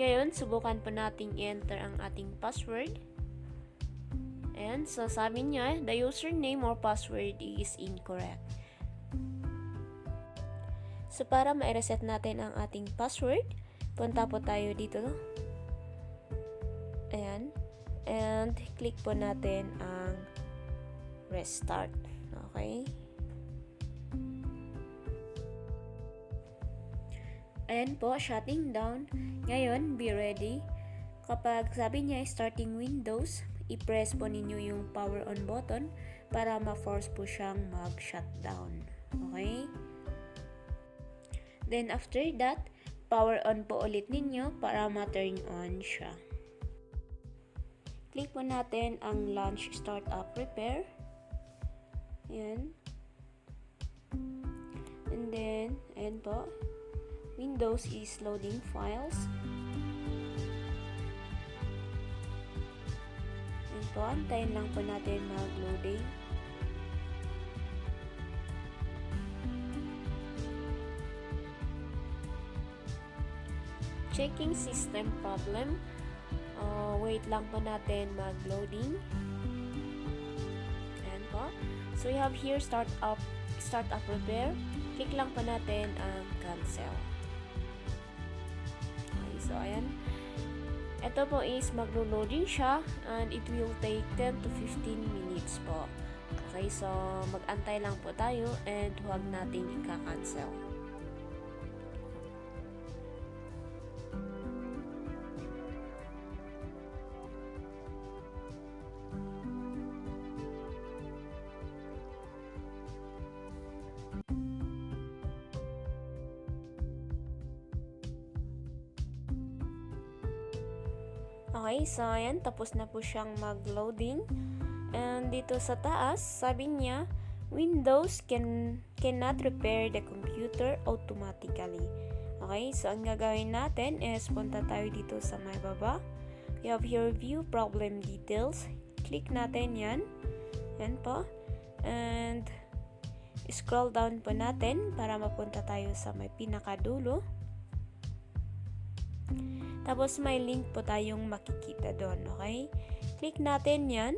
Ngayon, subukan po nating i-enter ang ating password. And so sabi niya, the username or password is incorrect. So para ma-reset natin ang ating password, punta po tayo dito. Ayan. And click po natin ang restart. Okay. Ayan po, shutting down. Ngayon, be ready. Kapag sabi niya starting Windows, i-press po ninyo yung power on button para ma-force po siyang mag-shutdown. Okay? Then after that, power on po ulit ninyo para ma-turn on siya. Click po natin ang launch startup repair. Ayan. And then, ayan po. Windows is loading files. Ayan po, antayin lang po natin mag-loading. Checking system problem. Wait lang po natin mag-loading. Ayan po. So we have here startup repair. Click lang po natin ang cancel. Okay, so ayan. Ito po is maglo-loading siya and it will take 10 to 15 minutes po. Okay, so mag-antay lang po tayo and huwag natin i-cancel. Okay, so ayan, tapos na po siyang mag-loading. And dito sa taas, sabi niya, Windows cannot repair the computer automatically. Okay, so ang gagawin natin is punta tayo dito sa may baba. We have here view problem details. Click natin yan. Yan po. And scroll down po natin para mapunta tayo sa may pinakadulo. Tapos may link po tayong makikita doon, okay? Click natin yan.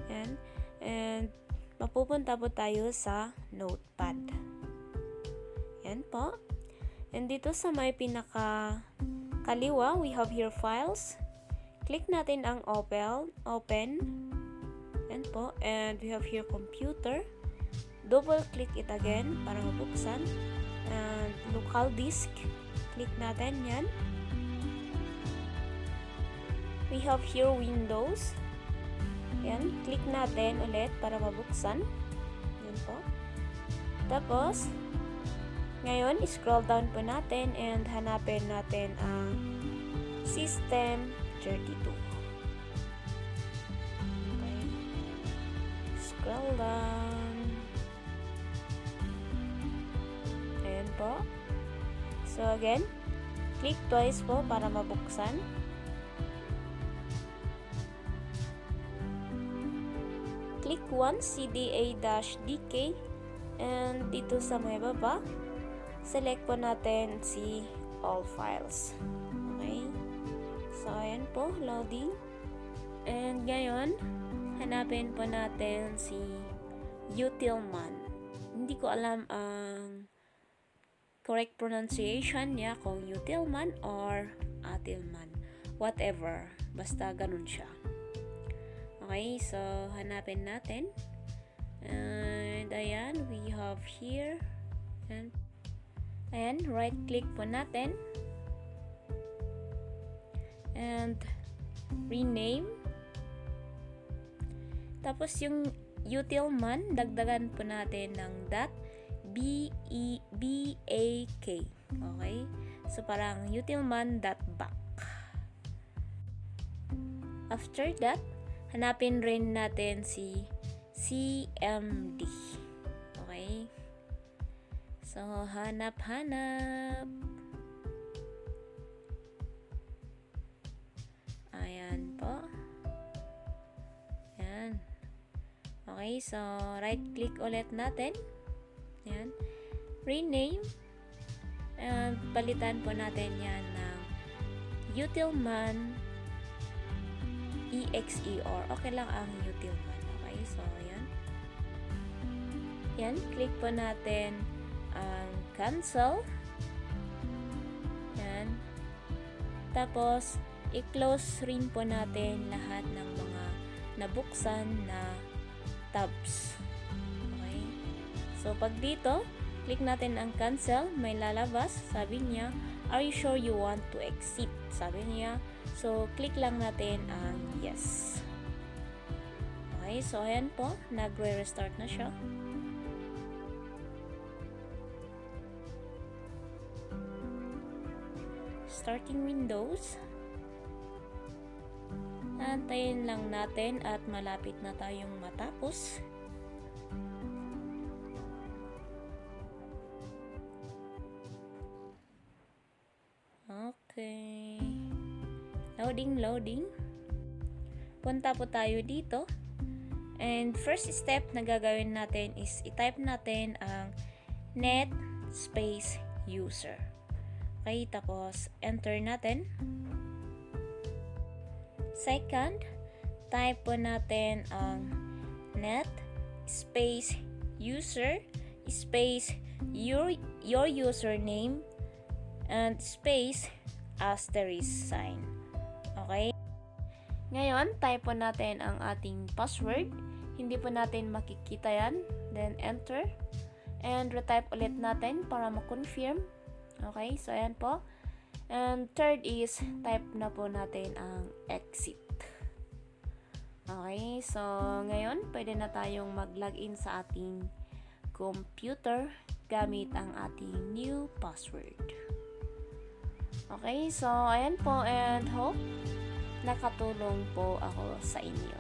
Yan. And mapupunta po tayo sa notepad. Yan po. And dito sa may pinaka kaliwa, we have here files. Click natin ang open. Yan po. And we have here computer. Double click it again para mabuksan. And local disk. Click natin yan. We have here Windows. Yan, click natin ulit para mabuksan. Yan po. Tapos, ngayon, scroll down po natin and hanapin natin ang System 32. Okay. Scroll down. Ayan po. So, again, click twice po para mabuksan. Click once CDA-DK and dito sa may baba, select po natin si all files. Okay? So, ayan po, loading. And ngayon, hanapin po natin si utilman. Hindi ko alam ang correct pronunciation niya kung utilman or atilman. Whatever. Basta ganun siya. Okay, so hanapin natin. And ayan, we have here. And ayan, right click po natin. And rename. Tapos yung utilman, dagdagan po natin ng .bak. Okay? So parang utilman.back. After that, hanapin rin natin si CMD. Okay? So, hanap-hanap. Ayan po. Ayan. Okay, so right-click ulit natin. Ayan. Rename. And palitan po natin yan ng utilman exe or okay lang ang utilman. Okay, so ayan. Yan, click po natin ang cancel. Yan. Tapos, i-close rin po natin lahat ng mga nabuksan na tabs. Okay. So, pag dito, click natin ang cancel, may lalabas. Sabi niya, are you sure you want to exit? Sabi niya. So, click lang natin ang yes. Okay, so ayan po, nagre-restart na siya. Starting Windows. Antayin lang natin at malapit na tayong matapos. Okay. Loading. Punta po tayo dito. And first step na gagawin natin is i-type natin ang net space user. Okay, tapos enter natin. Second, type po natin ang net space user space your username and space asterisk sign. Okay? Ngayon, type po natin ang ating password. Hindi po natin makikita yan. Then enter. And retype ulit natin para ma-confirm. Okay, so ayan po. And third is, type na po natin ang exit. Okay, so ngayon, pwede na tayong mag-login sa ating computer gamit ang ating new password. Okay, so ayan po and hope nakatulong po ako sa inyo.